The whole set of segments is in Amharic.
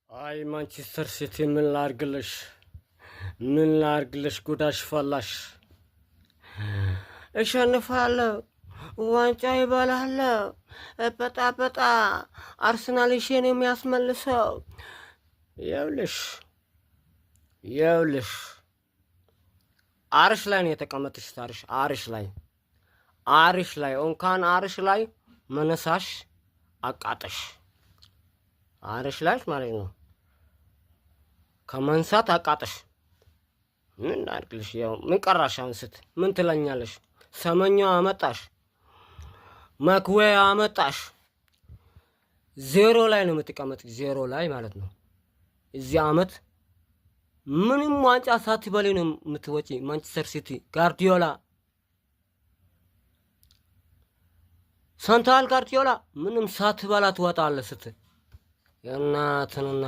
አይ ማንቸስተር ሲቲ ምን ላርግልሽ ጉዳሽ ፈላሽ። እሸንፋለሁ፣ ዋንጫ ይበላለሁ፣ በጣ አርሰናል ይሽን የሚያስመልሰው። ይኸውልሽ አርሽ ላይ ነው የተቀመጥሽ። አርሽ ላይ እንኳን አርሽ ላይ መነሳሽ አቃጠሽ። አርሽ ላይ ማለት ነው ከመንሳት አቃጠሽ። ምን አድርግልሽ? ያው ምን ቀራሽ? አንስት ምን ትለኛለሽ? ሰመኛ አመጣሽ፣ መክዌ አመጣሽ። ዜሮ ላይ ነው የምትቀመጥ፣ ዜሮ ላይ ማለት ነው። እዚህ አመት ምንም ዋንጫ ሳትበሊ ነው የምትወጪ። ማንቸስተር ሲቲ ጋርዲዮላ ሰንታል ጋርዲዮላ ምንም ሳትበላ ትወጣለህ ስትል የእናትንና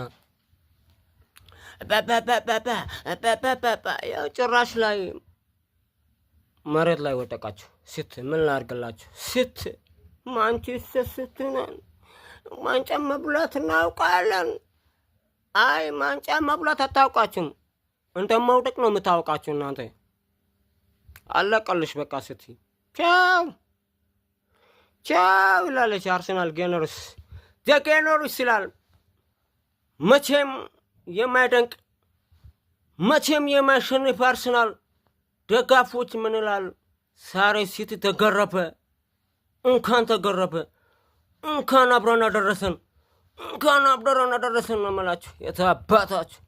ያው ጭራሽ ላይ መሬት ላይ ወደቃችሁ። ስት ምን ላድርግላችሁ? ስት ማንቸስተር ሲቲ ነን። ዋንጫ መብላት እናውቃለን። አይ ዋንጫ መብላት አታውቃችሁም። እንደ መውደቅ ነው የምታውቃችሁ እናንተ። አለቀልሽ በቃ። ሲቲ ቻው ይላለች። አርሰናል ጌነርስ ጌነርስ ይላል። መቼም የማይደንቅ መቼም የማይሸንፍ አርሰናል ደጋፎች ምን ይላሉ? ዛሬ ሲቲ ተገረፈ። እንኳን ተገረፈ፣ እንኳን አብረን አደረሰን ነው የምላችሁ። የታባታችሁ